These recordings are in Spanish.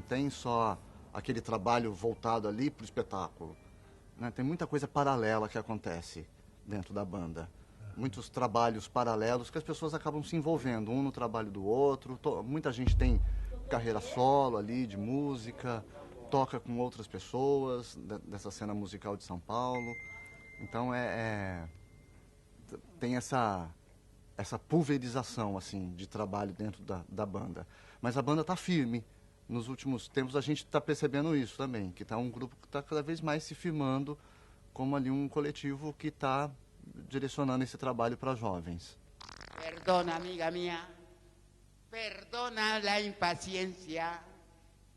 tem só aquele trabalho voltado ali para o espetáculo, né? Tem muita coisa paralela que acontece dentro da banda. Muitos trabalhos paralelos que as pessoas acabam se envolvendo, um no trabalho do outro. Muita gente tem carreira solo ali, de música, toca com outras pessoas dessa cena musical de São Paulo. Então tem essa pulverização assim, de trabalho dentro da banda. Mas a banda está firme. Nos últimos tempos a gente está percebendo isso também, que está um grupo que está cada vez mais se firmando como ali um coletivo que está direcionando esse trabalho para jovens. Perdona, amiga mía, perdona la impaciencia,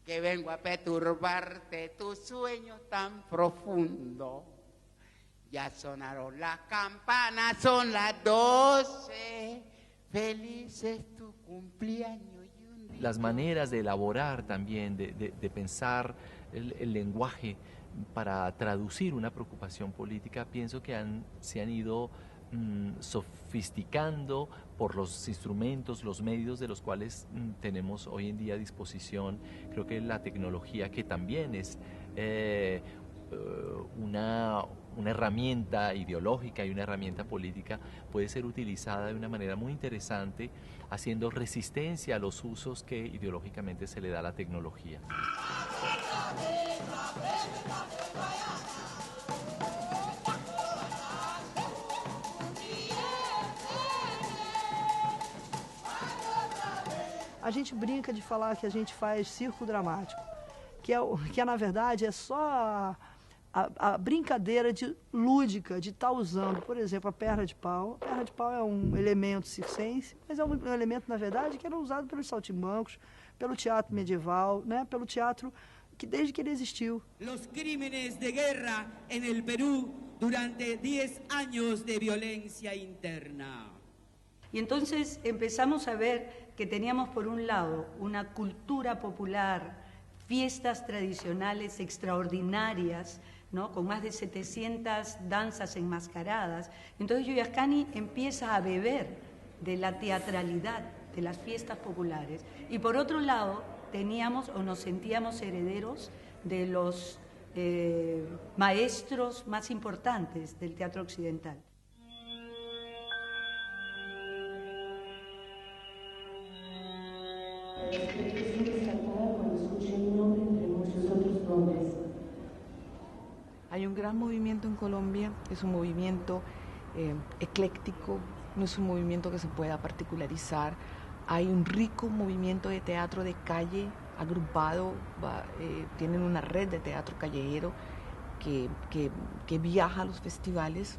que vengo a perturbarte tu sueño tan profundo. Ya sonaron las campanas, son las 12, feliz es tu cumpleaños. Las maneras de elaborar también, de pensar el lenguaje para traducir una preocupación política, pienso que se han ido sofisticando por los instrumentos, los medios de los cuales tenemos hoy en día a disposición. Creo que la tecnología, que también es una herramienta ideológica y una herramienta política, puede ser utilizada de una manera muy interesante, haciendo resistencia a los usos que ideológicamente se le da a la tecnología. A gente brinca de falar que a gente faz circo dramático, que na verdade é só a brincadeira lúdica de estar usando, por exemplo, a perna de pau. A perna de pau é um elemento circense, mas é um elemento, na verdade, que era usado pelos saltimbancos, pelo teatro medieval, né, pelo teatro que desde que ele existiu. Los crímenes de guerra en el Perú durante 10 años de violencia interna. Y entonces empezamos a ver que teníamos por un lado una cultura popular, fiestas tradicionales extraordinarias, ¿no? Con más de 700 danzas enmascaradas. Entonces Yuyascani empieza a beber de la teatralidad de las fiestas populares. Y por otro lado, teníamos o nos sentíamos herederos de los maestros más importantes del teatro occidental. Hay un gran movimiento en Colombia, es un movimiento ecléctico, no es un movimiento que se pueda particularizar. Hay un rico movimiento de teatro de calle agrupado, tienen una red de teatro callejero que viaja a los festivales,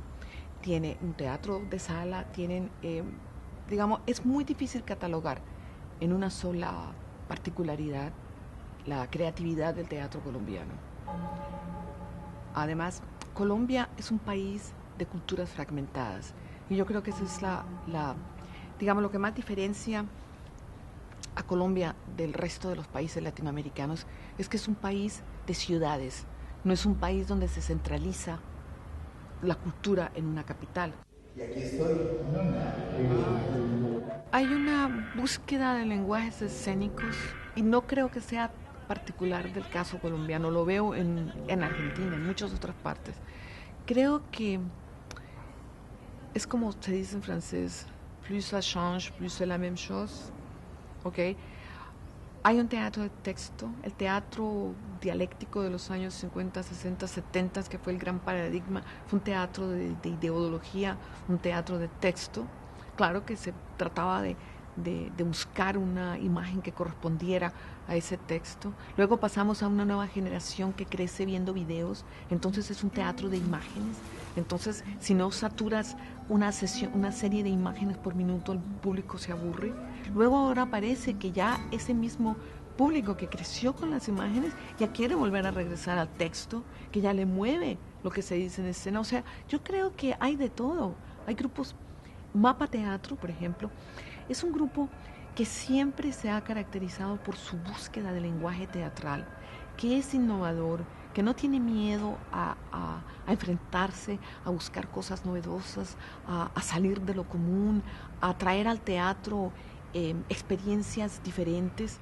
tiene un teatro de sala, tienen, digamos, es muy difícil catalogar en una sola particularidad la creatividad del teatro colombiano. Además, Colombia es un país de culturas fragmentadas y yo creo que eso es digamos, lo que más diferencia a Colombia del resto de los países latinoamericanos es que es un país de ciudades, no es un país donde se centraliza la cultura en una capital. Y aquí estoy. Hay una búsqueda de lenguajes escénicos y no creo que sea particular del caso colombiano, lo veo en Argentina, en muchas otras partes. Creo que es como se dice en francés, plus ça change, plus c'est la même chose. ¿Okay? Hay un teatro de texto, el teatro dialéctico de los años 50, 60, 70, que fue el gran paradigma, fue un teatro de ideología, un teatro de texto. Claro que se trataba de buscar una imagen que correspondiera a ese texto. Luego pasamos a una nueva generación que crece viendo videos, entonces es un teatro de imágenes. Entonces, si no saturas una serie de imágenes por minuto, el público se aburre. Luego ahora parece que ya ese mismo público que creció con las imágenes ya quiere volver a regresar al texto, que ya le mueve lo que se dice en escena. O sea, yo creo que hay de todo. Hay grupos, Mapa Teatro, por ejemplo, es un grupo que siempre se ha caracterizado por su búsqueda de lenguaje teatral, que es innovador, que no tiene miedo a enfrentarse, a buscar cosas novedosas, a salir de lo común, a traer al teatro experiencias diferentes.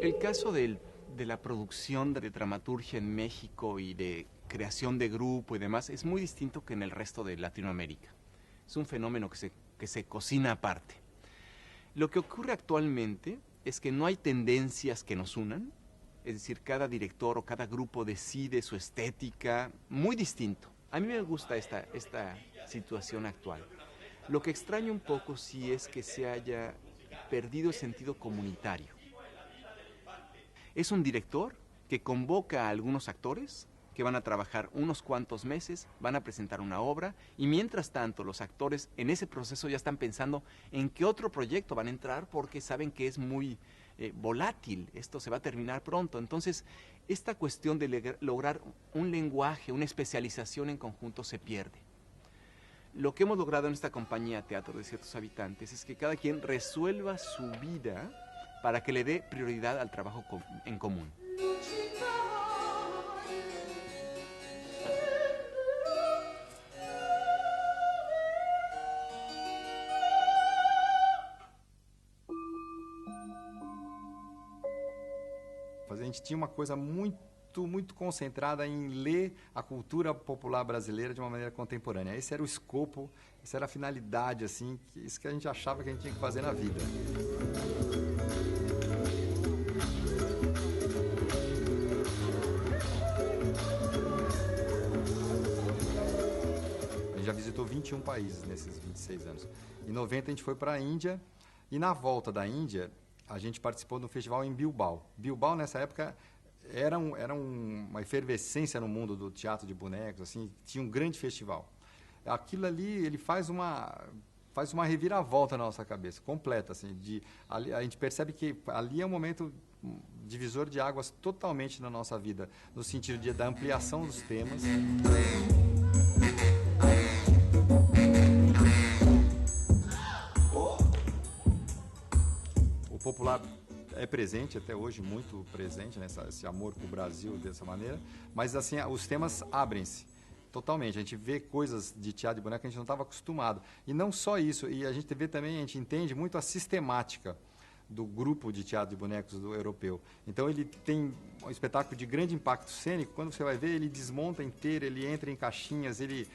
El caso de la producción de dramaturgia en México y de creación de grupo y demás es muy distinto que en el resto de Latinoamérica. Es un fenómeno que se cocina aparte. Lo que ocurre actualmente es que no hay tendencias que nos unan, es decir, cada director o cada grupo decide su estética, muy distinto. A mí me gusta esta situación actual. Lo que extraño un poco sí es que se haya perdido el sentido comunitario. Es un director que convoca a algunos actores que van a trabajar unos cuantos meses, van a presentar una obra y mientras tanto los actores en ese proceso ya están pensando en qué otro proyecto van a entrar porque saben que es muy volátil, esto se va a terminar pronto. Entonces, esta cuestión de lograr un lenguaje, una especialización en conjunto se pierde. Lo que hemos logrado en esta compañía Teatro de Ciertos Habitantes es que cada quien resuelva su vida para que le dé prioridad al trabajo en común. A gente tinha uma coisa muito concentrada em ler a cultura popular brasileira de uma maneira contemporânea. Esse era o escopo, essa era a finalidade, assim, isso que a gente achava que a gente tinha que fazer na vida. A gente já visitou 21 países nesses 26 anos. Em 90 a gente foi para a Índia e na volta da Índia a gente participou de um festival em Bilbao. Bilbao, nessa época, era uma efervescência no mundo do teatro de bonecos, assim, tinha um grande festival. Aquilo ali, ele faz uma reviravolta na nossa cabeça, completa, assim, ali, a gente percebe que ali é um momento divisor de águas totalmente na nossa vida, no sentido da ampliação dos temas. O popular é presente até hoje, muito presente, né, esse amor com o Brasil dessa maneira, mas assim, os temas abrem-se totalmente. A gente vê coisas de teatro de boneco que a gente não estava acostumado. E não só isso, e a gente vê também, a gente entende muito a sistemática do grupo de teatro de bonecos do europeu. Então ele tem um espetáculo de grande impacto cênico, quando você vai ver, ele desmonta inteiro, ele entra em caixinhas, ele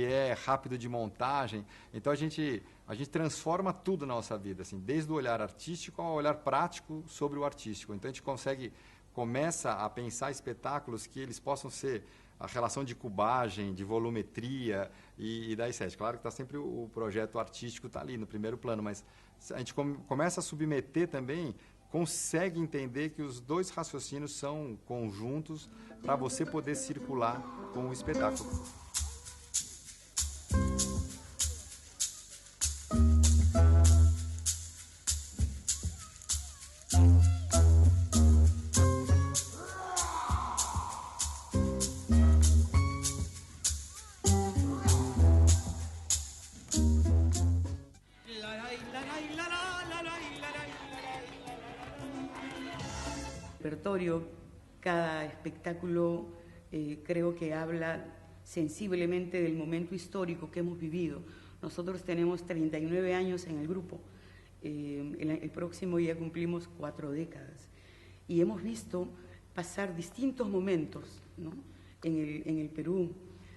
é rápido de montagem. Então a gente transforma tudo na nossa vida, assim, desde o olhar artístico ao olhar prático sobre o artístico. Então a gente começa a pensar espetáculos que eles possam ser a relação de cubagem, de volumetria e da estética. Claro que está sempre o projeto artístico está ali no primeiro plano, mas a gente começa a submeter também, consegue entender que os dois raciocínios são conjuntos para você poder circular com o espetáculo. Cada espectáculo creo que habla sensiblemente del momento histórico que hemos vivido. Nosotros tenemos 39 años en el grupo, el próximo día cumplimos 4 décadas y hemos visto pasar distintos momentos, ¿no? en el Perú.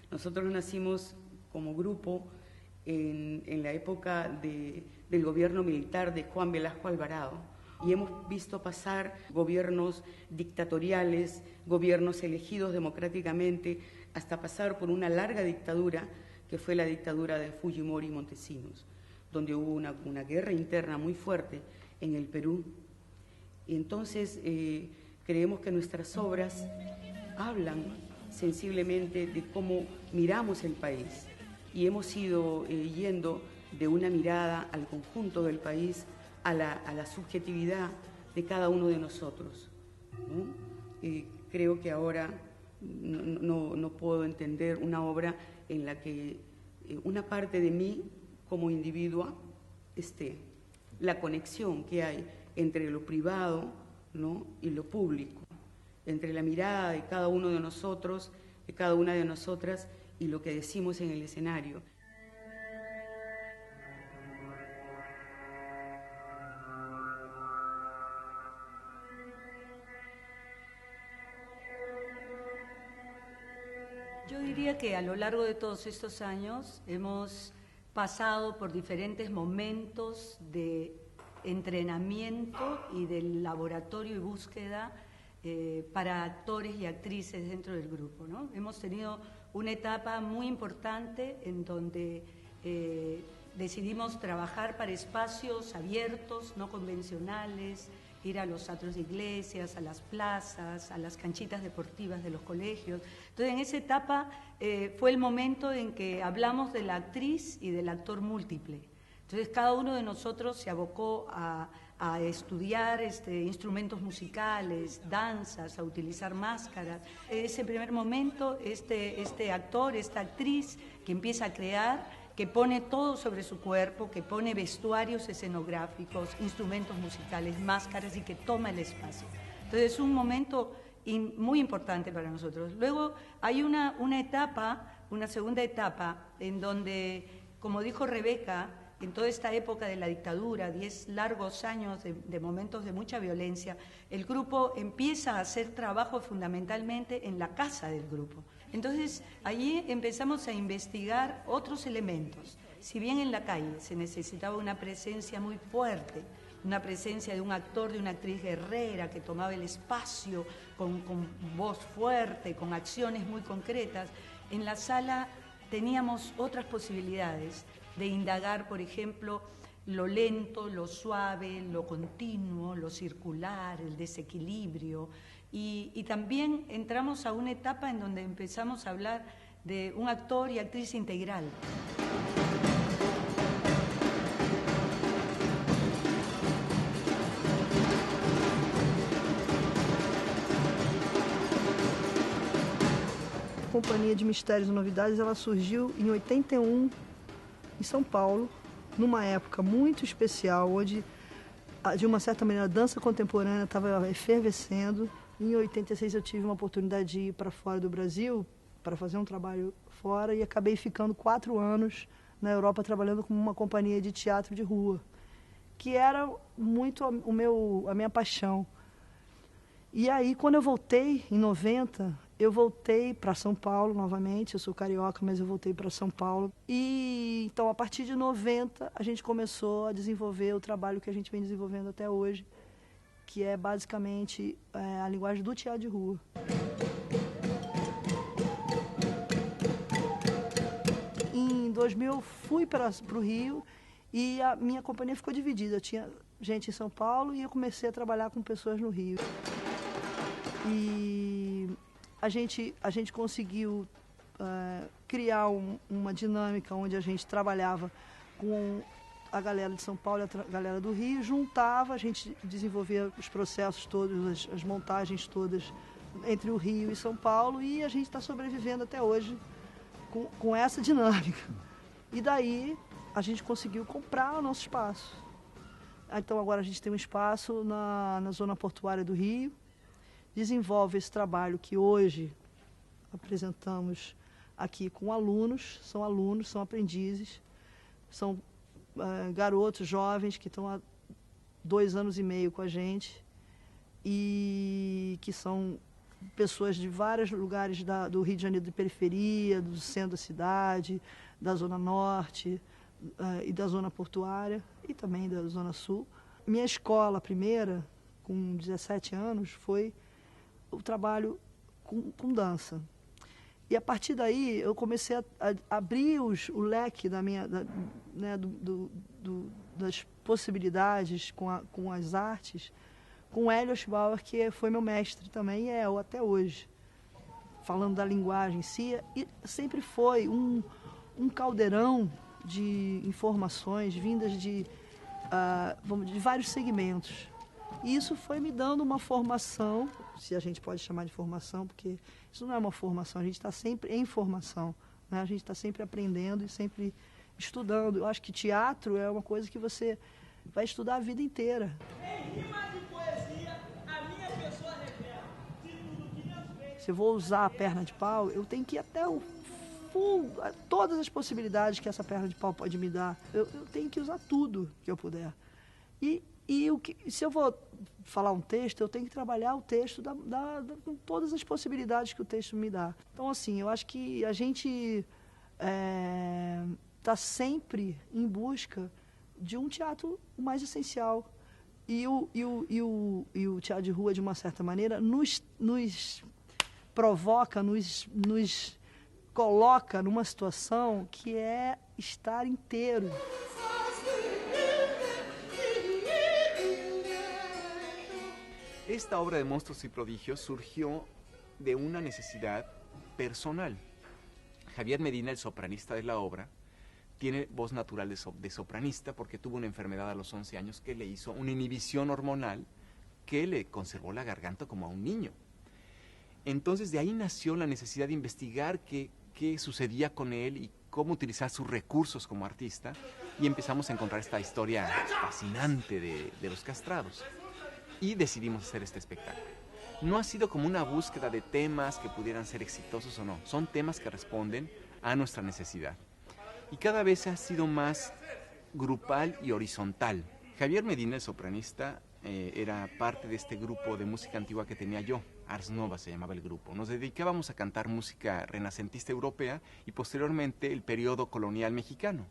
Nosotros nacimos como grupo en la época del gobierno militar de Juan Velasco Alvarado. Y hemos visto pasar gobiernos dictatoriales, gobiernos elegidos democráticamente, hasta pasar por una larga dictadura, que fue la dictadura de Fujimori y Montesinos, donde hubo una guerra interna muy fuerte en el Perú. Y entonces creemos que nuestras obras hablan sensiblemente de cómo miramos el país. Y hemos ido yendo de una mirada al conjunto del país, a la subjetividad de cada uno de nosotros, ¿no? Creo que ahora no puedo entender una obra en la que una parte de mí como individuo esté. La conexión que hay entre lo privado, ¿no? y lo público, entre la mirada de cada uno de nosotros, de cada una de nosotras y lo que decimos en el escenario. diría que a lo largo de todos estos años hemos pasado por diferentes momentos de entrenamiento y del laboratorio y búsqueda para actores y actrices dentro del grupo, ¿no? Hemos tenido una etapa muy importante en donde decidimos trabajar para espacios abiertos, no convencionales, ir a los atros de iglesias, a las plazas, a las canchitas deportivas de los colegios. Entonces, en esa etapa fue el momento en que hablamos de la actriz y del actor múltiple. Entonces, cada uno de nosotros se abocó a estudiar instrumentos musicales, danzas, a utilizar máscaras. En ese primer momento, este actor, esta actriz que empieza a crear, que pone todo sobre su cuerpo, que pone vestuarios escenográficos, instrumentos musicales, máscaras y que toma el espacio. Entonces es un momento muy importante para nosotros. Luego hay una segunda etapa, en donde, como dijo Rebeca, en toda esta época de la dictadura, 10 largos años de momentos de mucha violencia, el grupo empieza a hacer trabajo fundamentalmente en la casa del grupo. Entonces, allí empezamos a investigar otros elementos. Si bien en la calle se necesitaba una presencia muy fuerte, una presencia de un actor, de una actriz guerrera que tomaba el espacio con voz fuerte, con acciones muy concretas, en la sala teníamos otras posibilidades de indagar, por ejemplo, lo lento, lo suave, lo continuo, lo circular, el desequilibrio. Y también entramos a una etapa en donde empezamos a hablar de un actor y actriz integral. A Companhia de Mistérios e Novidades, ela surgiu em 81, em São Paulo, numa época muito especial, onde, de uma certa maneira, a dança contemporânea estava efervescendo. Em 86 eu tive uma oportunidade de ir para fora do Brasil para fazer um trabalho fora e acabei ficando 4 anos na Europa trabalhando com uma companhia de teatro de rua, que era muito a minha paixão. E aí, quando eu voltei, em 90, eu voltei para São Paulo novamente. Eu sou carioca, mas eu voltei para São Paulo. E então, a partir de 90, a gente começou a desenvolver o trabalho que a gente vem desenvolvendo até hoje, que é basicamente a linguagem do teatro de rua. Em 2000 eu fui para o Rio e a minha companhia ficou dividida. Tinha gente em São Paulo e eu comecei a trabalhar com pessoas no Rio. E a gente conseguiu criar uma dinâmica onde a gente trabalhava com a galera de São Paulo e a galera do Rio, juntava, a gente desenvolvia os processos todos, as montagens todas entre o Rio e São Paulo, e a gente está sobrevivendo até hoje com essa dinâmica. E daí a gente conseguiu comprar o nosso espaço. Então agora a gente tem um espaço na zona portuária do Rio, desenvolve esse trabalho que hoje apresentamos aqui com alunos, são aprendizes, são garotos, jovens que estão há 2 anos e meio com a gente e que são pessoas de vários lugares do Rio de Janeiro, de periferia, do centro da cidade, da Zona Norte e da Zona Portuária e também da Zona Sul. Minha escola primeira, com 17 anos, foi o trabalho com dança. E a partir daí eu comecei a abrir o leque das possibilidades com as artes, com Hélio Oschbauer, que foi meu mestre também e é até hoje. Falando da linguagem em si, e sempre foi um caldeirão de informações vindas de vários segmentos. E isso foi me dando uma formação, se a gente pode chamar de formação, porque isso não é uma formação, a gente está sempre em formação, né? A gente está sempre aprendendo e sempre estudando. Eu acho que teatro é uma coisa que você vai estudar a vida inteira. Em rimas e poesia, a minha pessoa revela de tudo que Deus fez. Se eu vou usar a perna de pau, eu tenho que ir até o fundo, todas as possibilidades que essa perna de pau pode me dar. Eu tenho que usar tudo que eu puder. E se eu vou falar um texto, eu tenho que trabalhar o texto com todas as possibilidades que o texto me dá. Então, assim, eu acho que a gente está sempre em busca de um teatro mais essencial. E o teatro de rua, de uma certa maneira, nos provoca, nos coloca numa situação que é estar inteiro. Esta obra de Monstruos y Prodigios surgió de una necesidad personal. Javier Medina, el sopranista de la obra, tiene voz natural de sopranista porque tuvo una enfermedad a los 11 años que le hizo una inhibición hormonal que le conservó la garganta como a un niño. Entonces de ahí nació la necesidad de investigar qué sucedía con él y cómo utilizar sus recursos como artista, y empezamos a encontrar esta historia fascinante de los castrados. Y decidimos hacer este espectáculo. No ha sido como una búsqueda de temas que pudieran ser exitosos o no. Son temas que responden a nuestra necesidad. Y cada vez ha sido más grupal y horizontal. Javier Medina, el sopranista, era parte de este grupo de música antigua que tenía yo. Ars Nova se llamaba el grupo. Nos dedicábamos a cantar música renacentista europea y posteriormente el periodo colonial mexicano,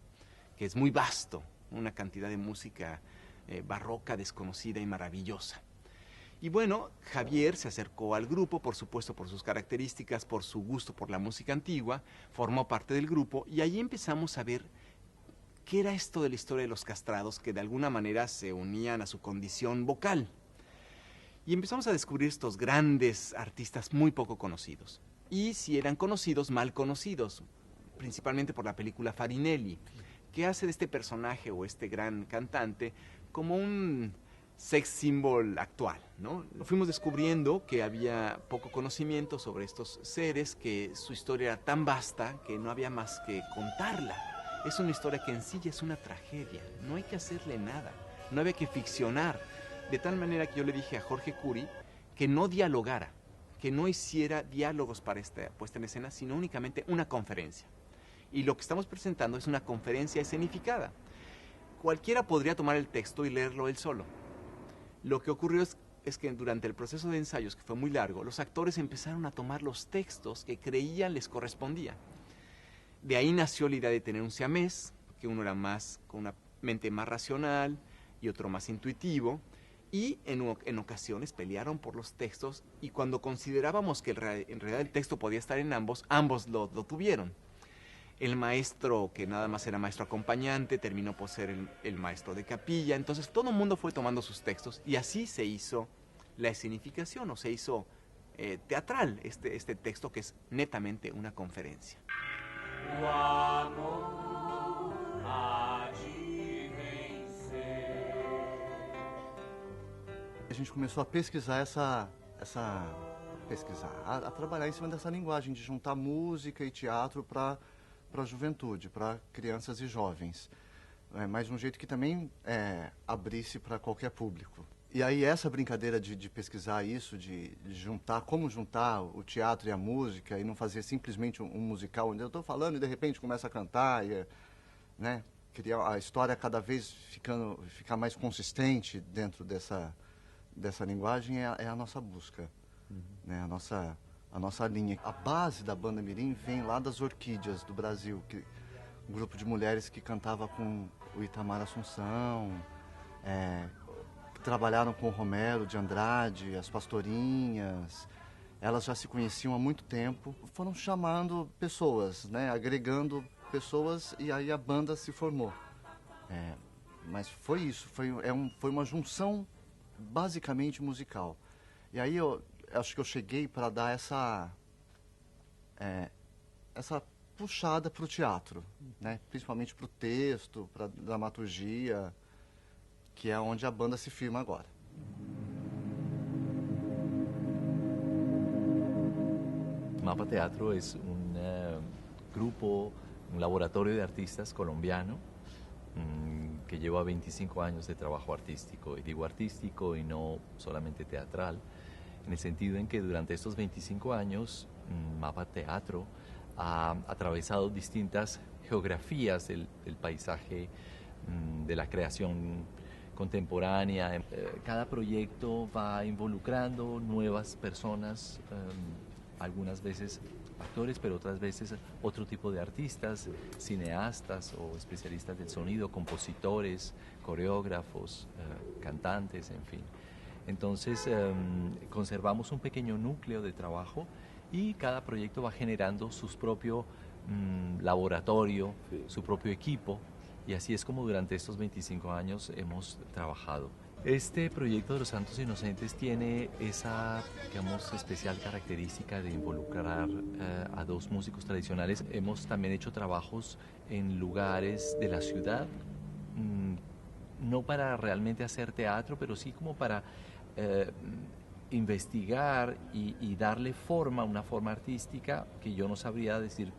que es muy vasto, una cantidad de música barroca, desconocida y maravillosa. Y bueno, Javier se acercó al grupo, por supuesto por sus características, por su gusto por la música antigua, formó parte del grupo y allí empezamos a ver qué era esto de la historia de los castrados que de alguna manera se unían a su condición vocal. Y empezamos a descubrir estos grandes artistas muy poco conocidos. Y si eran conocidos, mal conocidos, principalmente por la película Farinelli, que hace de este personaje o este gran cantante como un sex symbol actual, ¿no? Fuimos descubriendo que había poco conocimiento sobre estos seres, que su historia era tan vasta que no había más que contarla. Es una historia que en sí ya es una tragedia, no hay que hacerle nada, no había que ficcionar. De tal manera que yo le dije a Jorge Curi que no dialogara, que no hiciera diálogos para esta puesta en escena, sino únicamente una conferencia. Y lo que estamos presentando es una conferencia escenificada. Cualquiera podría tomar el texto y leerlo él solo. Lo que ocurrió es que durante el proceso de ensayos, que fue muy largo, los actores empezaron a tomar los textos que creían les correspondía. De ahí nació la idea de tener un siamés, que uno era más con una mente más racional y otro más intuitivo, y en ocasiones pelearon por los textos, y cuando considerábamos que en realidad el texto podía estar en ambos lo tuvieron. El maestro, que nada más era maestro acompañante, terminó por ser el maestro de capilla. Entonces todo el mundo fue tomando sus textos y así se hizo la escenificación, o se hizo teatral este texto, que es netamente una conferencia. A gente começou a pesquisar a trabalhar em cima dessa linguagem de juntar música e teatro para a juventude, para crianças e jovens, mas de um jeito que também abrisse para qualquer público. E aí essa brincadeira de pesquisar isso, de juntar, como juntar o teatro e a música, e não fazer simplesmente um musical onde eu estou falando e de repente começa a cantar, né, criar a história cada vez ficar mais consistente dentro dessa linguagem, é a nossa busca, né, a nossa linha. A base da banda Mirim vem lá das Orquídeas do Brasil, um grupo de mulheres que cantava com o Itamar Assunção, que trabalharam com o Romero de Andrade, as Pastorinhas. Elas já se conheciam há muito tempo, foram chamando pessoas, né, agregando pessoas, e aí a banda se formou. Mas foi isso, foi uma junção basicamente musical. E aí eu acho que eu cheguei para dar essa puxada para o teatro, né? Principalmente para o texto, para a dramaturgia, que é onde a banda se firma agora. Mapa Teatro es un grupo, un laboratorio de artistas colombiano que lleva 25 años de trabajo artístico, y digo artístico y no solamente teatral, en el sentido en que durante estos 25 años Mapa Teatro ha atravesado distintas geografías del paisaje de la creación contemporánea. Cada proyecto va involucrando nuevas personas, algunas veces actores, pero otras veces otro tipo de artistas, cineastas o especialistas del sonido, compositores, coreógrafos, cantantes, en fin. Entonces conservamos un pequeño núcleo de trabajo y cada proyecto va generando su propio laboratorio, su propio equipo, y así es como durante estos 25 años hemos trabajado. Este proyecto de los Santos Inocentes tiene esa, digamos, especial característica de involucrar a dos músicos tradicionales. Hemos también hecho trabajos en lugares de la ciudad, no para realmente hacer teatro, pero sí como para investigar y darle forma, una forma artística que yo no sabría decir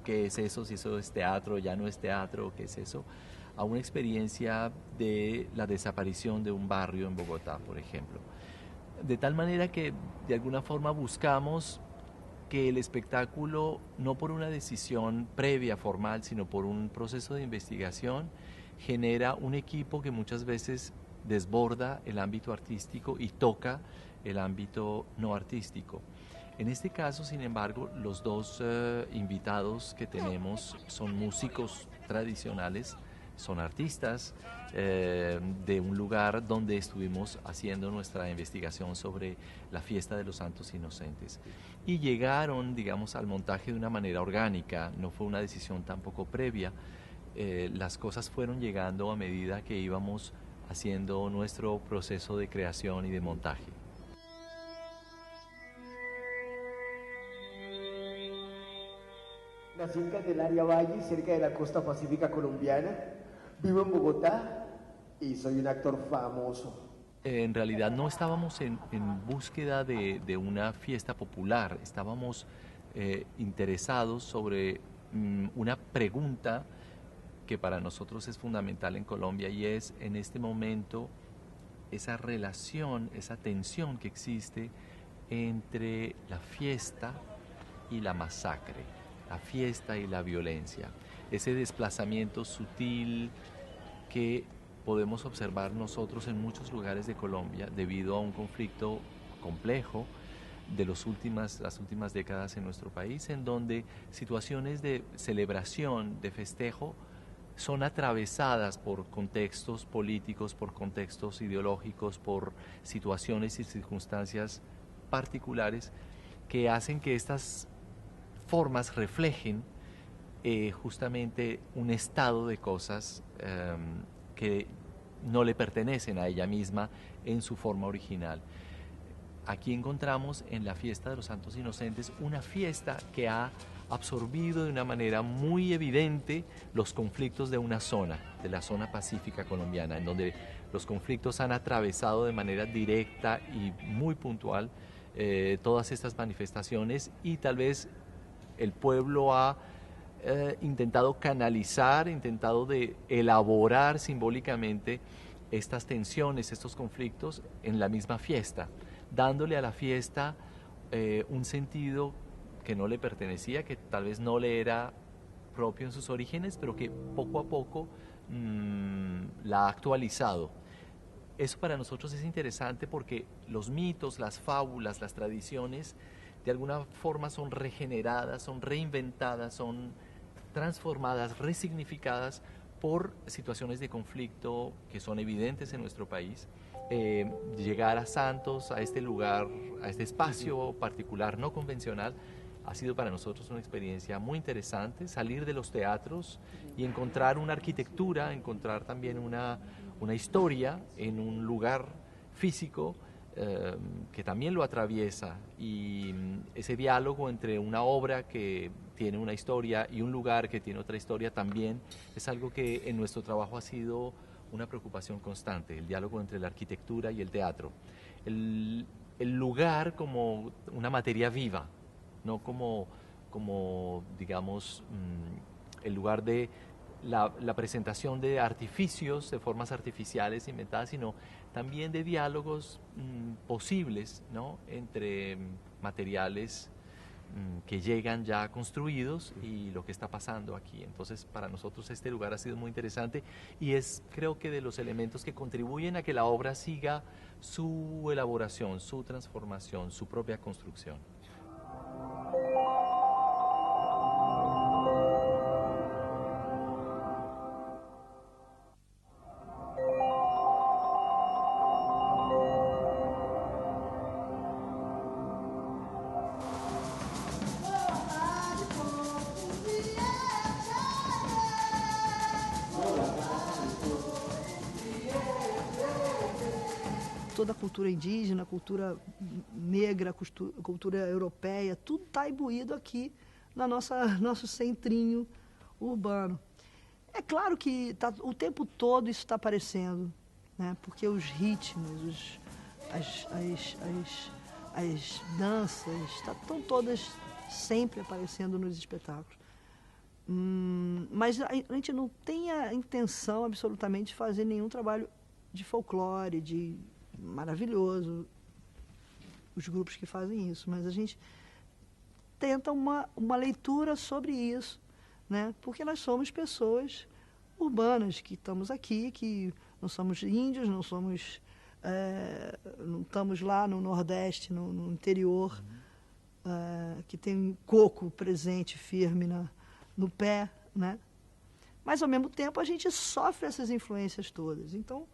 qué es eso, si eso es teatro, ya no es teatro, qué es eso, a una experiencia de la desaparición de un barrio en Bogotá, por ejemplo. De tal manera que de alguna forma buscamos que el espectáculo, no por una decisión previa, formal, sino por un proceso de investigación, genera un equipo que muchas veces desborda el ámbito artístico y toca el ámbito no artístico. En este caso, sin embargo, los dos invitados que tenemos son músicos tradicionales, son artistas de un lugar donde estuvimos haciendo nuestra investigación sobre la fiesta de los Santos Inocentes. Y llegaron, digamos, al montaje de una manera orgánica, no fue una decisión tampoco previa. Las cosas fueron llegando a medida que íbamos haciendo nuestro proceso de creación y de montaje. Nací en Candelaria Valle, cerca de la costa pacífica colombiana. Vivo en Bogotá y soy un actor famoso. En realidad no estábamos en búsqueda de una fiesta popular, estábamos interesados sobre una pregunta que para nosotros es fundamental en Colombia, y es en este momento esa relación, esa tensión que existe entre la fiesta y la masacre, la fiesta y la violencia, ese desplazamiento sutil que podemos observar nosotros en muchos lugares de Colombia debido a un conflicto complejo de las últimas décadas en nuestro país, en donde situaciones de celebración, de festejo, son atravesadas por contextos políticos, por contextos ideológicos, por situaciones y circunstancias particulares que hacen que estas formas reflejen justamente un estado de cosas que no le pertenecen a ella misma en su forma original. Aquí encontramos en la fiesta de los Santos Inocentes una fiesta que ha absorbido de una manera muy evidente los conflictos de una zona, de la zona pacífica colombiana, en donde los conflictos han atravesado de manera directa y muy puntual todas estas manifestaciones, y tal vez el pueblo ha intentado canalizar, intentado de elaborar simbólicamente estas tensiones, estos conflictos en la misma fiesta, dándole a la fiesta un sentido que no le pertenecía, que tal vez no le era propio en sus orígenes, pero que poco a poco la ha actualizado. Eso para nosotros es interesante porque los mitos, las fábulas, las tradiciones, de alguna forma son regeneradas, son reinventadas, son transformadas, resignificadas por situaciones de conflicto que son evidentes en nuestro país. Llegar a Santos, a este lugar, a este espacio particular no convencional, ha sido para nosotros una experiencia muy interesante, salir de los teatros y encontrar una arquitectura, encontrar también una historia en un lugar físico que también lo atraviesa, y ese diálogo entre una obra que tiene una historia y un lugar que tiene otra historia también es algo que en nuestro trabajo ha sido una preocupación constante, el diálogo entre la arquitectura y el teatro. El lugar como una materia viva, no como digamos, el lugar de la presentación de artificios, de formas artificiales inventadas, sino también de diálogos posibles, ¿no?, entre materiales que llegan ya construidos y lo que está pasando aquí. Entonces, para nosotros este lugar ha sido muy interesante y es, creo que, de los elementos que contribuyen a que la obra siga su elaboración, su transformación, su propia construcción. Toda a cultura indígena, cultura negra, cultura europeia, tudo está imbuído aqui no nosso centrinho urbano. É claro que o tempo todo isso está aparecendo, né? Porque os ritmos, as danças, estão todas sempre aparecendo nos espetáculos. Mas a gente não tem a intenção absolutamente de fazer nenhum trabalho de folclore, maravilhoso, os grupos que fazem isso, mas a gente tenta uma leitura sobre isso, né? Porque nós somos pessoas urbanas que estamos aqui, que não somos índios, não estamos lá no Nordeste, no interior, que tem coco presente, firme no pé, né? Mas, ao mesmo tempo, a gente sofre essas influências todas. Então,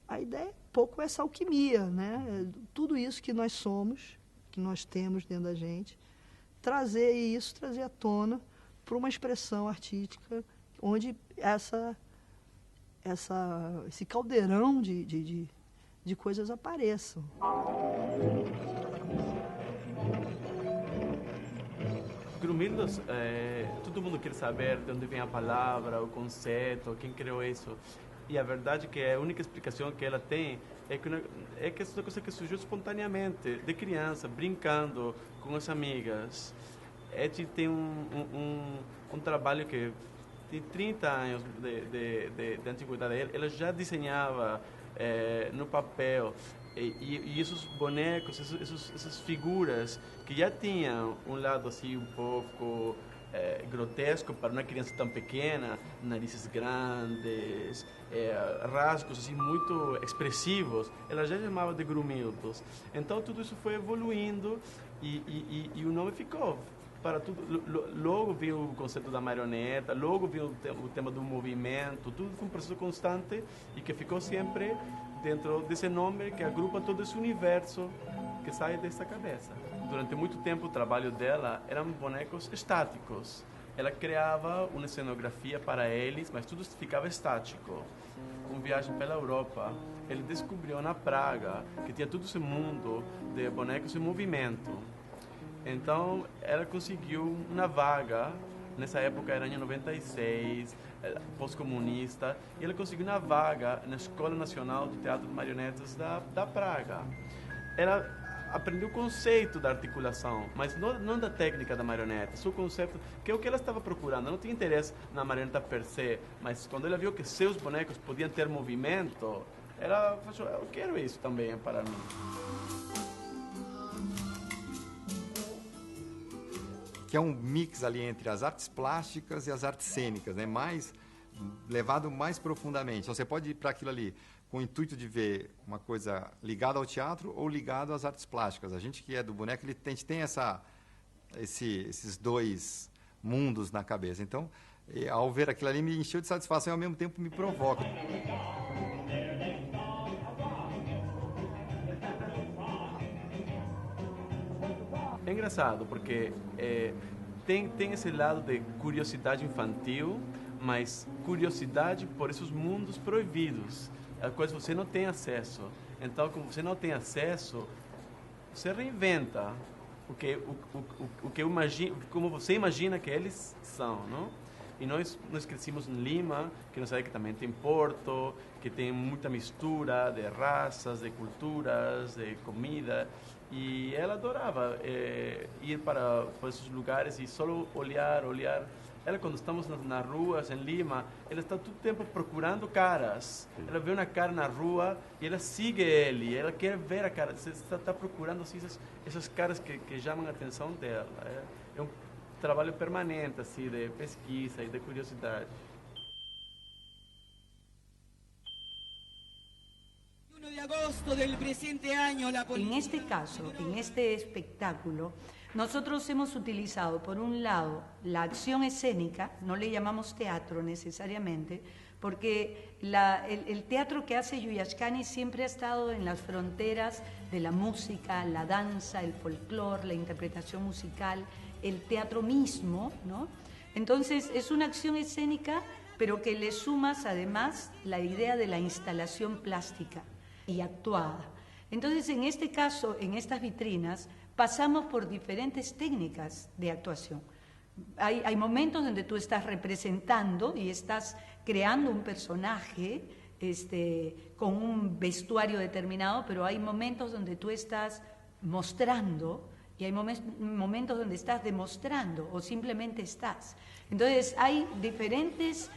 a ideia é pouco essa alquimia, né? Tudo isso que nós somos, que nós temos dentro da gente, trazer à tona para uma expressão artística onde esse caldeirão de coisas apareçam. Grumildos, todo mundo quer saber de onde vem a palavra, o conceito, quem criou isso. E a verdade é que a única explicação que ela tem é que essa coisa que surgiu espontaneamente, de criança, brincando com as amigas. Eti tem um trabalho que tem 30 anos de antiguidade. Ela já desenhava no papel. E esses bonecos, essas figuras que já tinham um lado assim um pouco grotesco para uma criança tão pequena, narizes grandes, rasgos assim muito expressivos, ela já chamava de grumildos. Então tudo isso foi evoluindo e o nome ficou para tudo. Logo veio o conceito da marioneta, logo veio o tema do movimento, tudo foi um processo constante e que ficou sempre dentro desse nome que agrupa todo esse universo que sai dessa cabeça. Durante muito tempo o trabalho dela eram bonecos estáticos. Ela criava uma cenografia para eles, mas tudo ficava estático. Uma viagem pela Europa, ele descobriu na Praga que tinha todo esse mundo de bonecos em movimento. Então ela conseguiu uma vaga, nessa época era em 96, pós-comunista, e ela conseguiu uma vaga na Escola Nacional de Teatro de Marionetas da Praga. Ela aprendeu o conceito da articulação, mas não da técnica da marioneta, só o conceito, que é o que ela estava procurando. Ela não tinha interesse na marioneta per se, mas quando ela viu que seus bonecos podiam ter movimento, ela falou, eu quero isso também para mim. Que é um mix ali entre as artes plásticas e as artes cênicas, né? Levado mais profundamente. Então você pode ir para aquilo ali com o intuito de ver uma coisa ligada ao teatro ou ligada às artes plásticas. A gente que é do boneco, a gente tem esses dois mundos na cabeça. Então, ao ver aquilo ali, me encheu de satisfação e ao mesmo tempo me provoca. É engraçado porque tem esse lado de curiosidade infantil, mas curiosidade por esses mundos proibidos, a coisa que você não tem acesso. Então, como você não tem acesso, você reinventa o que eu imagino, como você imagina que eles são, não? E nós crescimos em Lima, que nós sabemos que também tem Porto, que tem muita mistura de raças, de culturas, de comida. E ela adorava ir para esses lugares e só olhar. Ela, quando estamos nas ruas em Lima, ela está todo o tempo procurando caras. Ela vê uma cara na rua e ela sigue ele, ela quer ver a cara. Você está procurando assim, essas caras que chamam a atenção dela. é um trabalho permanente, assim, de pesquisa e de curiosidade. De agosto del presente año, En este caso, en este espectáculo, nosotros hemos utilizado, por un lado, la acción escénica, no le llamamos teatro necesariamente, porque el teatro que hace Yuyashkani siempre ha estado en las fronteras de la música, la danza, el folclore, la interpretación musical, el teatro mismo, ¿no? Entonces, es una acción escénica, pero que le sumas además la idea de la instalación plástica y actuada. Entonces, en este caso, en estas vitrinas, pasamos por diferentes técnicas de actuación. Hay momentos donde tú estás representando y estás creando un personaje con un vestuario determinado, pero hay momentos donde tú estás mostrando y hay momentos donde estás demostrando o simplemente estás. Entonces, hay diferentes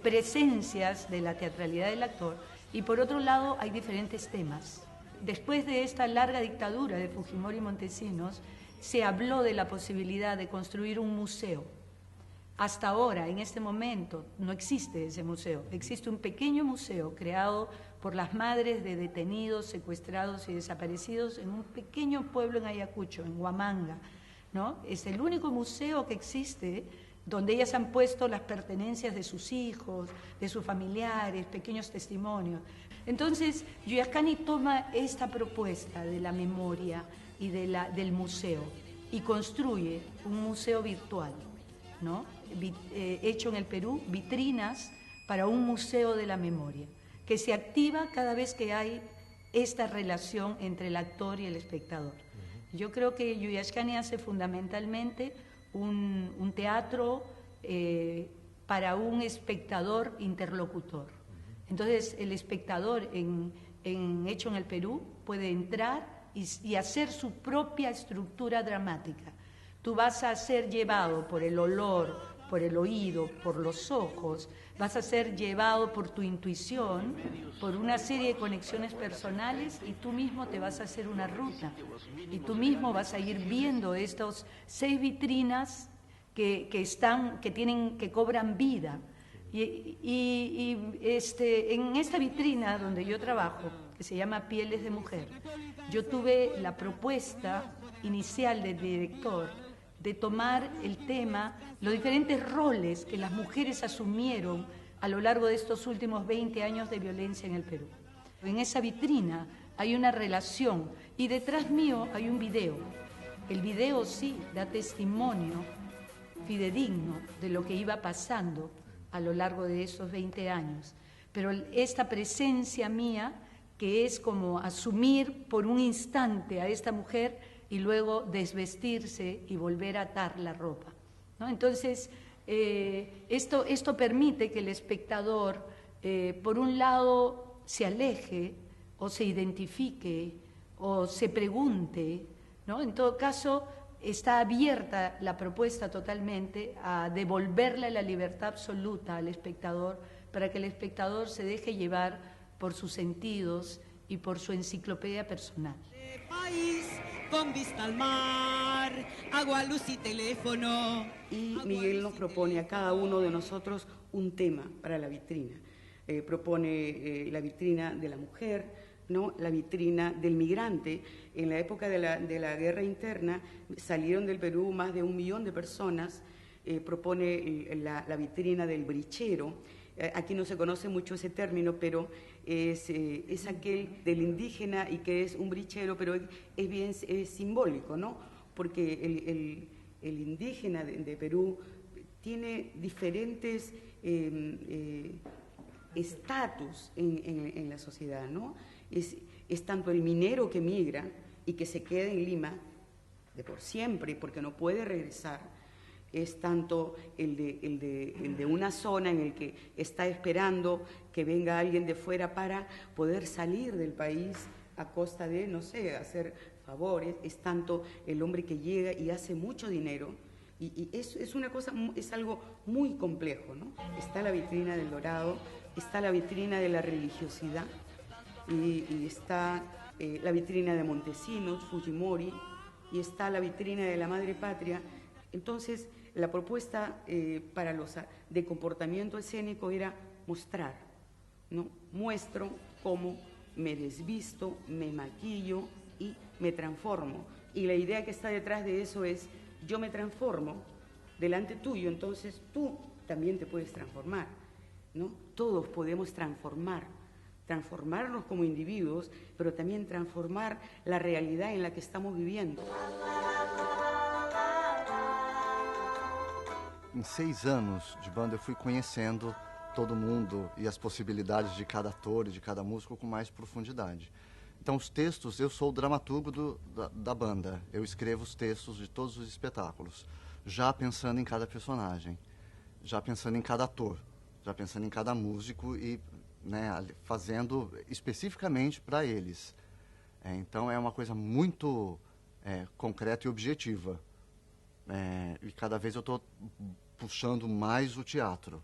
presencias de la teatralidad del actor y por otro lado hay diferentes temas. Después de esta larga dictadura de Fujimori y Montesinos, se habló de la posibilidad de construir un museo. Hasta ahora, en este momento, no existe ese museo. Existe un pequeño museo creado por las madres de detenidos, secuestrados y desaparecidos en un pequeño pueblo en Ayacucho, en Huamanga, ¿no? Es el único museo que existe donde ellas han puesto las pertenencias de sus hijos, de sus familiares, pequeños testimonios. Entonces, Yuyashkani toma esta propuesta de la memoria y del museo y construye un museo virtual, ¿no? Hecho en el Perú, vitrinas para un museo de la memoria, que se activa cada vez que hay esta relación entre el actor y el espectador. Yo creo que Yuyashkani hace fundamentalmente un teatro para un espectador interlocutor. Entonces, el espectador hecho en el Perú puede entrar y hacer su propia estructura dramática. Tú vas a ser llevado por el olor, por el oído, por los ojos, vas a ser llevado por tu intuición, por una serie de conexiones personales y tú mismo te vas a hacer una ruta. Y tú mismo vas a ir viendo estos 6 vitrinas que cobran vida. En esta vitrina donde yo trabajo, que se llama Pieles de Mujer, yo tuve la propuesta inicial del director de tomar el tema, los diferentes roles que las mujeres asumieron a lo largo de estos últimos 20 años de violencia en el Perú. En esa vitrina hay una relación y detrás mío hay un video. El video sí da testimonio fidedigno de lo que iba pasando a lo largo de esos 20 años. Pero esta presencia mía, que es como asumir por un instante a esta mujer y luego desvestirse y volver a atar la ropa, ¿no? Entonces, esto permite que el espectador, por un lado, se aleje o se identifique o se pregunte, ¿no? En todo caso, está abierta la propuesta totalmente a devolverle la libertad absoluta al espectador para que el espectador se deje llevar por sus sentidos y por su enciclopedia personal. País con vista al mar, agua, luz y teléfono. Y Miguel nos propone a cada uno de nosotros un tema para la vitrina. Propone la vitrina de la mujer, ¿no? La vitrina del migrante. En la época de la guerra interna salieron del Perú más de 1 millón de personas. Propone la vitrina del brichero. Aquí no se conoce mucho ese término, pero es aquel del indígena y que es un brichero, pero es simbólico, ¿no? Porque el indígena de Perú tiene diferentes estatus en la sociedad, ¿no? Es tanto el minero que migra y que se queda en Lima de por siempre porque no puede regresar, es tanto el de una zona en el que está esperando que venga alguien de fuera para poder salir del país a costa de, no sé, hacer favores, es tanto el hombre que llega y hace mucho dinero, y es una cosa, es algo muy complejo, ¿no? Está la vitrina del Dorado, está la vitrina de la religiosidad, y está la vitrina de Montesinos, Fujimori, y está la vitrina de la Madre Patria, Entonces, la propuesta para los de comportamiento escénico era mostrar, ¿no? Muestro cómo me desvisto, me maquillo y me transformo. Y la idea que está detrás de eso es, yo me transformo delante tuyo, entonces tú también te puedes transformar, ¿no? Todos podemos transformarnos como individuos, pero también transformar la realidad en la que estamos viviendo. Em 6 anos de banda, eu fui conhecendo todo mundo e as possibilidades de cada ator e de cada músico com mais profundidade. Então, os textos, eu sou o dramaturgo da banda. Eu escrevo os textos de todos os espetáculos, já pensando em cada personagem, já pensando em cada ator, já pensando em cada músico e, né, fazendo especificamente para eles. Então, é uma coisa muito concreta e objetiva. E cada vez eu estou puxando mais o teatro,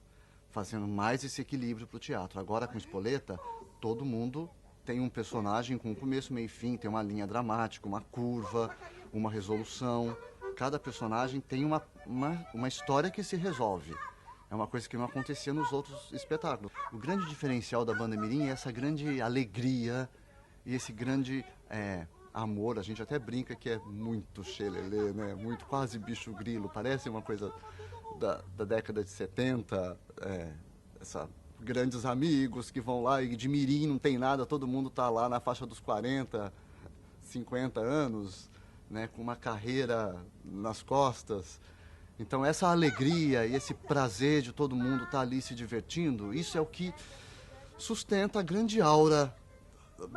fazendo mais esse equilíbrio para o teatro. Agora, com Spoleta, todo mundo tem um personagem com começo, meio e fim, tem uma linha dramática, uma curva, uma resolução. Cada personagem tem uma história que se resolve. É uma coisa que não acontecia nos outros espetáculos. O grande diferencial da Banda Mirim é essa grande alegria e esse grande amor. A gente até brinca que é muito xelelê, né? Muito quase bicho grilo. Parece uma coisa da década de 70, grandes amigos que vão lá e de mirim não tem nada, todo mundo está lá na faixa dos 40, 50 anos, né? Com uma carreira nas costas. Então essa alegria e esse prazer de todo mundo estar ali se divertindo, isso é o que sustenta a grande aura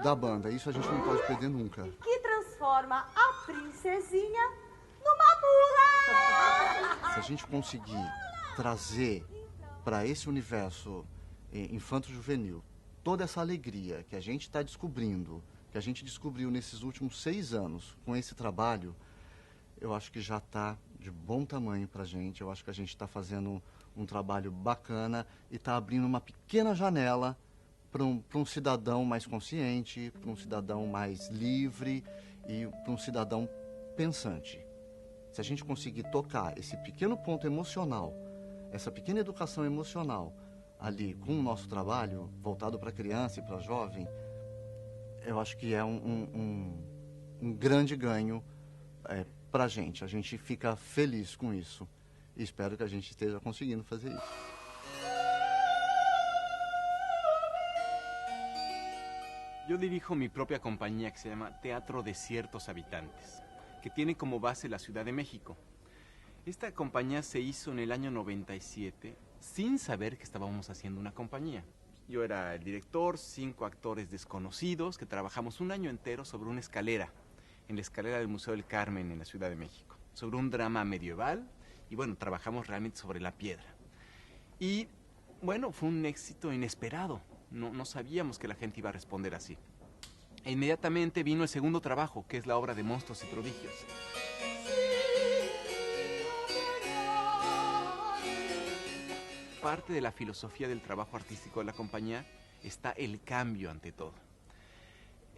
da banda. Isso a gente não pode perder nunca. Que transforma a princesinha numa burra! Se a gente conseguir trazer para esse universo infanto-juvenil toda essa alegria que a gente está descobrindo, que a gente descobriu nesses últimos 6 anos com esse trabalho, eu acho que já está de bom tamanho para a gente. Eu acho que a gente está fazendo um trabalho bacana e está abrindo uma pequena janela para um cidadão mais consciente, para um cidadão mais livre e para um cidadão pensante. Se a gente conseguir tocar esse pequeno ponto emocional, essa pequena educação emocional ali com o nosso trabalho, voltado para a criança e para a jovem, eu acho que é um grande ganho para a gente. A gente fica feliz com isso e espero que a gente esteja conseguindo fazer isso. Yo dirijo mi propia compañía que se llama Teatro de Ciertos Habitantes, que tiene como base la Ciudad de México. Esta compañía se hizo en el año 97 sin saber que estábamos haciendo una compañía. Yo era el director, 5 actores desconocidos que trabajamos un año entero sobre una escalera, en la escalera del Museo del Carmen en la Ciudad de México, sobre un drama medieval y bueno, trabajamos realmente sobre la piedra. Y bueno, fue un éxito inesperado. No sabíamos que la gente iba a responder así. E inmediatamente vino el segundo trabajo, que es la obra de Monstruos y Prodigios. Parte de la filosofía del trabajo artístico de la compañía está el cambio ante todo.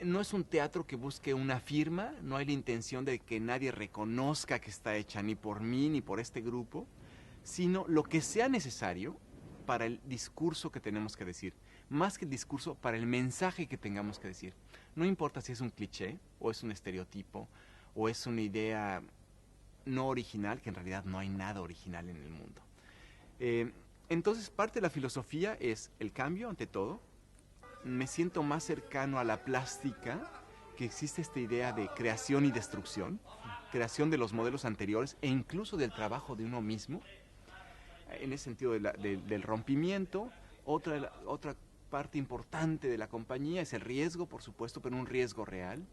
No es un teatro que busque una firma, no hay la intención de que nadie reconozca que está hecha ni por mí ni por este grupo, sino lo que sea necesario para el discurso que tenemos que decir. Más que el discurso, para el mensaje que tengamos que decir. No importa si es un cliché, o es un estereotipo, o es una idea no original, que en realidad no hay nada original en el mundo. Entonces, parte de la filosofía es el cambio ante todo. Me siento más cercano a la plástica, que existe esta idea de creación y destrucción, creación de los modelos anteriores e incluso del trabajo de uno mismo, en ese sentido del rompimiento. Otra parte importante de la compañía es el riesgo, por supuesto, pero un riesgo real,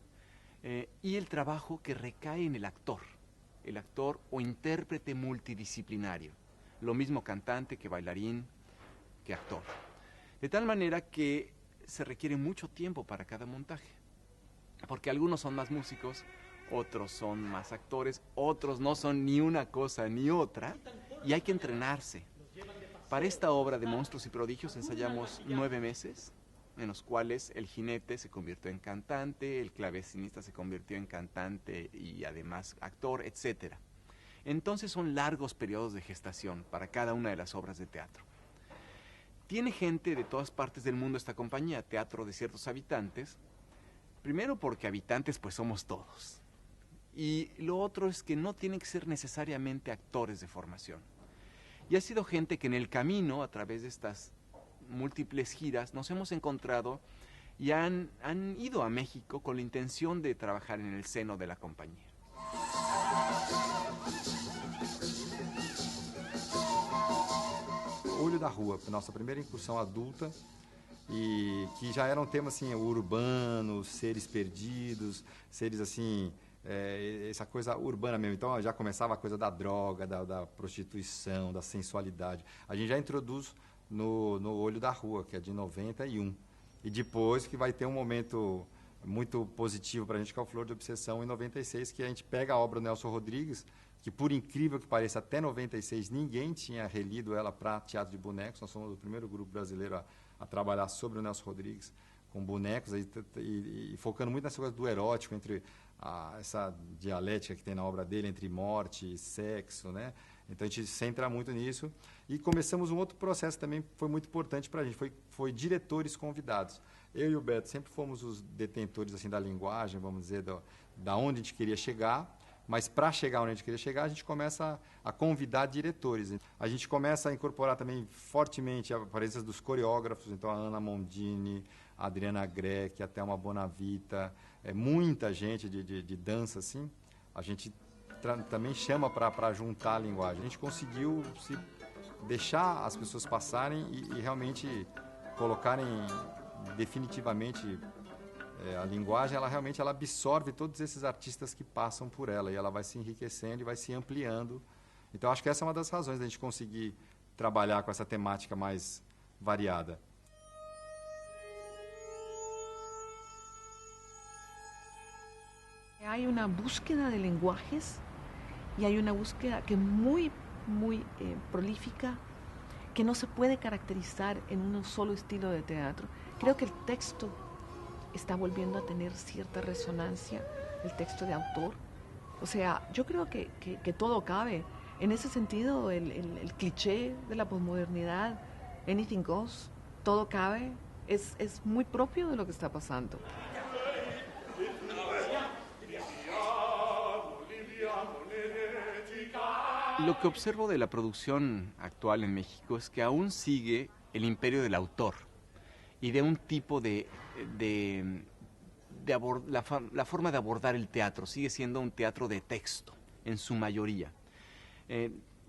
y el trabajo que recae en el actor o intérprete multidisciplinario, lo mismo cantante que bailarín que actor. De tal manera que se requiere mucho tiempo para cada montaje, porque algunos son más músicos, otros son más actores, otros no son ni una cosa ni otra, y hay que entrenarse. Para esta obra de Monstruos y Prodigios ensayamos 9 meses, en los cuales el jinete se convirtió en cantante, el clavecinista se convirtió en cantante y además actor, etc. Entonces son largos periodos de gestación para cada una de las obras de teatro. Tiene gente de todas partes del mundo esta compañía, Teatro de Ciertos Habitantes, primero porque habitantes pues somos todos. Y lo otro es que no tienen que ser necesariamente actores de formación. Y ha sido gente que en el camino, a través de estas múltiples giras, nos hemos encontrado y han ido a México con la intención de trabajar en el seno de la compañía. Olho da Rua, nossa primeira incursão adulta, e que já eram temas assim urbanos, seres perdidos, seres assim, essa coisa urbana mesmo. Então já começava a coisa da droga, da prostituição, da sensualidade. A gente já introduz no Olho da Rua, que é de 91. E depois que vai ter um momento muito positivo para a gente, que é o Flor de Obsessão, em 96, que a gente pega a obra do Nelson Rodrigues, que por incrível que pareça, até 96 ninguém tinha relido ela para teatro de bonecos. Nós somos o primeiro grupo brasileiro a trabalhar sobre o Nelson Rodrigues com bonecos e focando muito nessa coisa do erótico, entre essa dialética que tem na obra dele entre morte e sexo, né? Então a gente se centra muito nisso e começamos um outro processo também que foi muito importante para a gente, foi diretores convidados. Eu e o Beto sempre fomos os detentores assim da linguagem, vamos dizer, da onde a gente queria chegar. Mas para chegar onde a gente queria chegar, a gente começa a convidar diretores. A gente começa a incorporar também fortemente a presença dos coreógrafos, então a Ana Mondini, a Adriana Greck, a Thelma Bonavita, muita gente de dança, assim, a gente também chama para juntar a linguagem. A gente conseguiu se deixar as pessoas passarem e realmente colocarem definitivamente a linguagem, ela realmente absorve todos esses artistas que passam por ela e ela vai se enriquecendo e vai se ampliando. Então, acho que essa é uma das razões da gente conseguir trabalhar com essa temática mais variada. Hay una búsqueda de lenguajes y hay una búsqueda que es muy prolífica, que no se puede caracterizar en un solo estilo de teatro. Creo que el texto está volviendo a tener cierta resonancia, el texto de autor. O sea, yo creo que todo cabe. En ese sentido, el cliché de la posmodernidad, anything goes, todo cabe, es muy propio de lo que está pasando. Lo que observo de la producción actual en México es que aún sigue el imperio del autor y de un tipo la forma de abordar el teatro. Sigue siendo un teatro de texto, en su mayoría.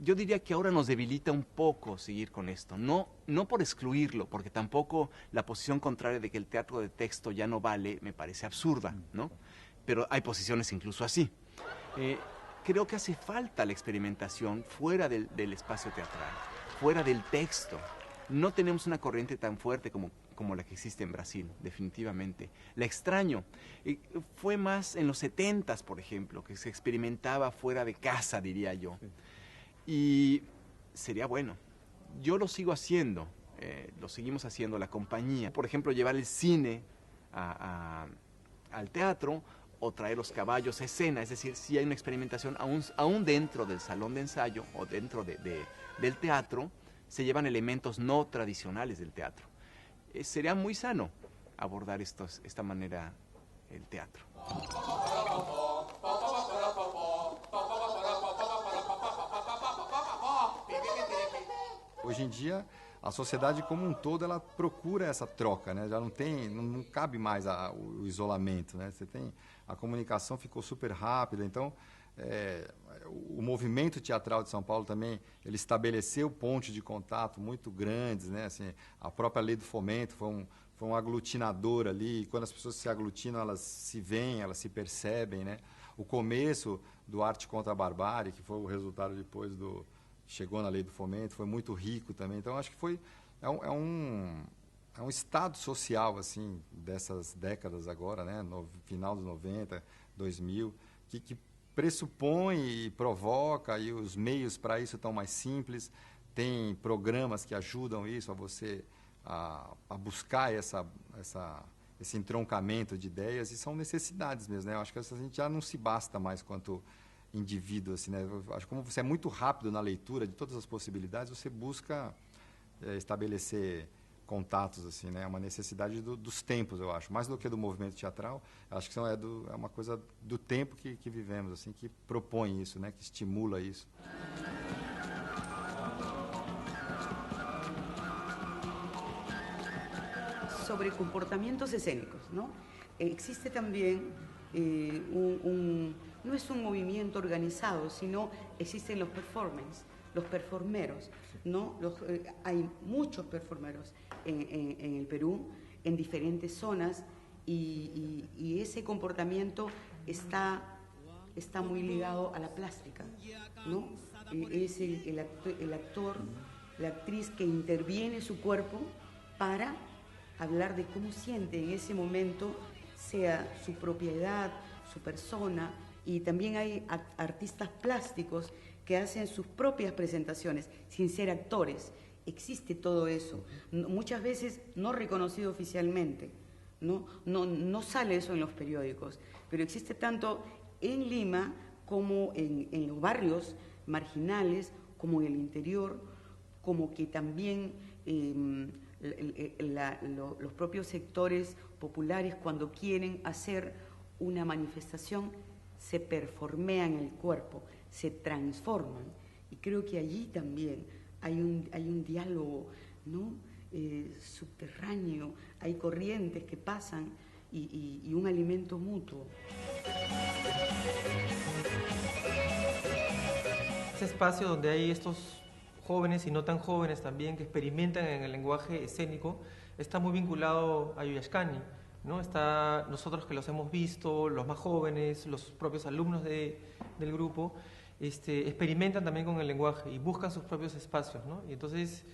Yo diría que ahora nos debilita un poco seguir con esto. No por excluirlo, porque tampoco la posición contraria de que el teatro de texto ya no vale me parece absurda, ¿no? Pero hay posiciones incluso así. Creo que hace falta la experimentación fuera del espacio teatral, fuera del texto. No tenemos una corriente tan fuerte como la que existe en Brasil, definitivamente. La extraño. Fue más en los 70s, por ejemplo, que se experimentaba fuera de casa, diría yo. Sí. Y sería bueno. Yo lo sigo haciendo, lo seguimos haciendo la compañía. Por ejemplo, llevar el cine al teatro o traer los caballos a escena. Es decir, si hay una experimentación aún dentro del salón de ensayo o dentro del teatro, se llevan elementos no tradicionales del teatro. Sería muy sano abordar esta manera el teatro. Hoje em dia, a sociedade como um todo, ela procura essa troca, né? Já não cabe mais o isolamento, né? A comunicação ficou super rápida, então o movimento teatral de São Paulo também, ele estabeleceu pontos de contato muito grandes, né? Assim, a própria lei do fomento foi um aglutinador ali, e quando as pessoas se aglutinam, elas se veem, elas se percebem, né? O começo do Arte contra a Barbárie, que foi o resultado depois chegou na lei do fomento, foi muito rico também. Então, acho que é um estado social, assim, dessas décadas agora, né? No final dos 90, 2000, que pressupõe e provoca, e os meios para isso estão mais simples. Tem programas que ajudam isso, a você a buscar esse entroncamento de ideias, e são necessidades mesmo, né? Eu acho que a gente já não se basta mais quanto indivíduo, assim, né? Eu acho que como você é muito rápido na leitura de todas as possibilidades, você busca estabelecer contatos, assim, né? É uma necessidade dos tempos, eu acho, mais do que do movimento teatral. Acho que é uma coisa do tempo que vivemos, assim, que propõe isso, né? Que estimula isso. Sobre comportamientos escénicos, ¿no? Existe también no es un movimiento organizado, sino existen los performeros, ¿no? Hay muchos performeros en el Perú, en diferentes zonas, y ese comportamiento está muy ligado a la plástica, ¿no? Es el actor, la actriz que interviene su cuerpo para hablar de cómo siente en ese momento, sea su propiedad, su persona, y también hay artistas plásticos que hacen sus propias presentaciones sin ser actores. Existe todo eso, muchas veces no reconocido oficialmente, no sale eso en los periódicos, pero existe tanto en Lima como en los barrios marginales, como en el interior, como que también los propios sectores populares, cuando quieren hacer una manifestación, se performean el cuerpo, se transforman, y creo que allí también hay un diálogo, ¿no? Subterráneo, hay corrientes que pasan y un alimento mutuo. Ese espacio donde hay estos jóvenes y no tan jóvenes también que experimentan en el lenguaje escénico está muy vinculado a Yuyashkani, ¿no? Nosotros que los hemos visto, los más jóvenes, los propios alumnos del grupo, experimentan también con el lenguaje y buscan sus propios espacios, ¿no? Y entonces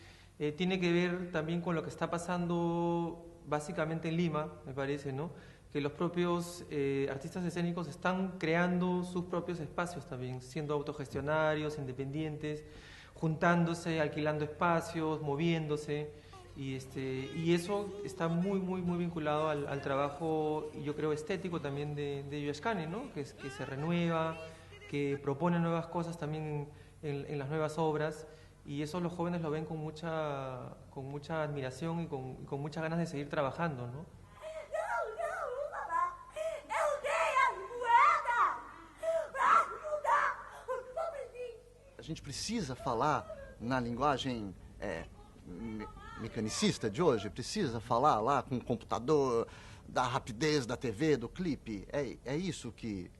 tiene que ver también con lo que está pasando básicamente en Lima, me parece, ¿no? Que los propios artistas escénicos están creando sus propios espacios también, siendo autogestionarios, independientes, juntándose, alquilando espacios, moviéndose, y eso está muy vinculado al trabajo, yo creo, estético también de Yuyashkani, ¿no? Que se renueva, que propone nuevas cosas también en las nuevas obras, y eso los jóvenes lo ven con mucha admiración y con muchas ganas de seguir trabajando, ¿no? A gente precisa falar na linguagem mecanicista de hoje, precisa falar lá com o computador, da rapidez da TV, do clipe. É isso que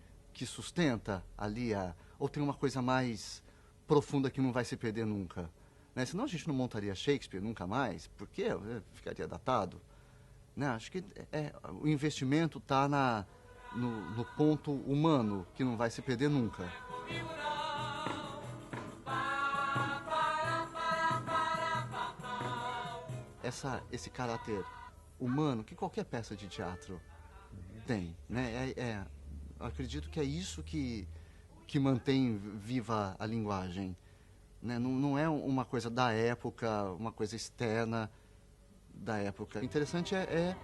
sustenta ali ou tem uma coisa mais profunda que não vai se perder nunca, né? Senão a gente não montaria Shakespeare nunca mais, porque ficaria datado, né? Acho que o investimento está no ponto humano, que não vai se perder nunca. Esse caráter humano que qualquer peça de teatro tem, né? Acredito que é isso que mantém viva a linguagem, né? Não é uma coisa da época, uma coisa externa da época. O interessante é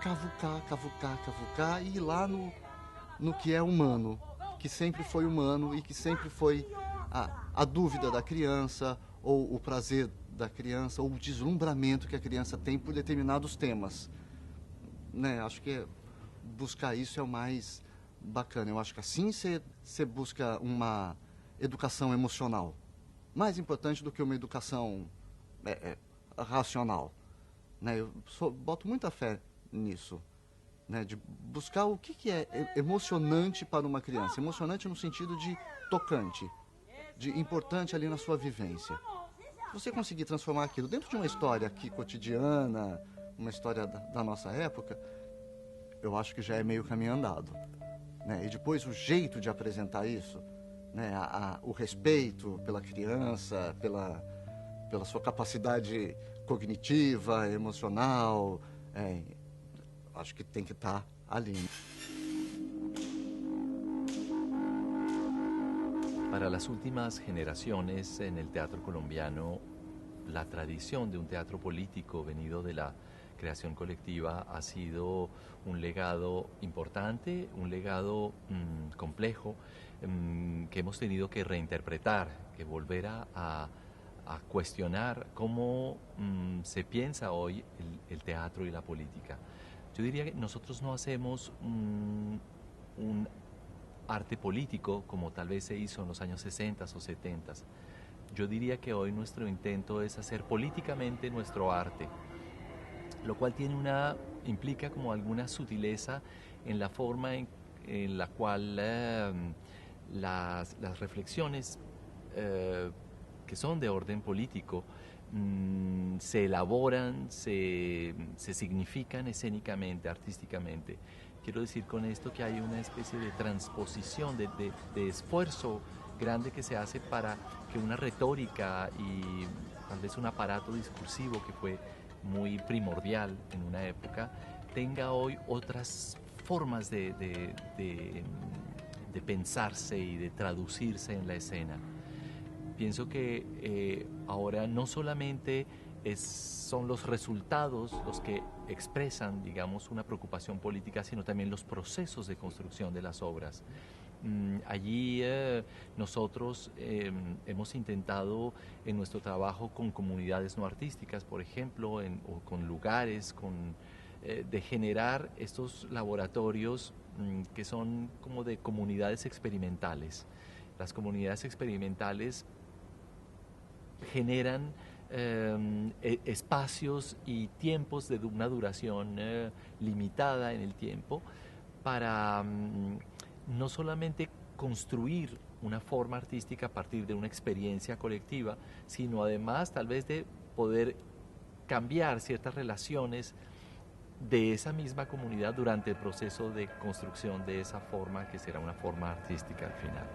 cavucar e ir lá no que é humano, que sempre foi humano e que sempre foi a dúvida da criança, ou o prazer da criança, ou o deslumbramento que a criança tem por determinados temas, né? Acho que buscar isso é o mais bacana. Eu acho que assim você busca uma educação emocional, mais importante do que uma educação racional, né? Eu boto muita fé nisso, né? De buscar o que é emocionante para uma criança, emocionante no sentido de tocante, de importante ali na sua vivência. Se você conseguir transformar aquilo dentro de uma história aqui cotidiana, uma história da nossa época, eu acho que já é meio caminho andado, né? E depois o jeito de apresentar isso, né? O respeito pela criança, pela sua capacidade cognitiva, emocional, acho que tem que estar ali. Para las últimas generaciones en el teatro colombiano, la tradición de un teatro político venido de la creación colectiva ha sido un legado importante, un legado complejo, que hemos tenido que reinterpretar, que volver a cuestionar cómo se piensa hoy el teatro y la política. Yo diría que nosotros no hacemos un arte político como tal vez se hizo en los años 60 o 70. Yo diría que hoy nuestro intento es hacer políticamente nuestro arte, lo cual implica como alguna sutileza en la forma en la cual las reflexiones que son de orden político se elaboran, se significan escénicamente, artísticamente. Quiero decir con esto que hay una especie de transposición, de esfuerzo grande que se hace para que una retórica y tal vez un aparato discursivo que fue muy primordial en una época, tenga hoy otras formas de pensarse y de traducirse en la escena. Pienso que ahora no solamente son los resultados los que expresan, digamos, una preocupación política, sino también los procesos de construcción de las obras. Allí nosotros hemos intentado en nuestro trabajo con comunidades no artísticas, por ejemplo, o con lugares, de generar estos laboratorios que son como de comunidades experimentales. Las comunidades experimentales generan espacios y tiempos de una duración limitada en el tiempo para no solamente construir una forma artística a partir de una experiencia colectiva, sino además tal vez de poder cambiar ciertas relaciones de esa misma comunidad durante el proceso de construcción de esa forma que será una forma artística al final.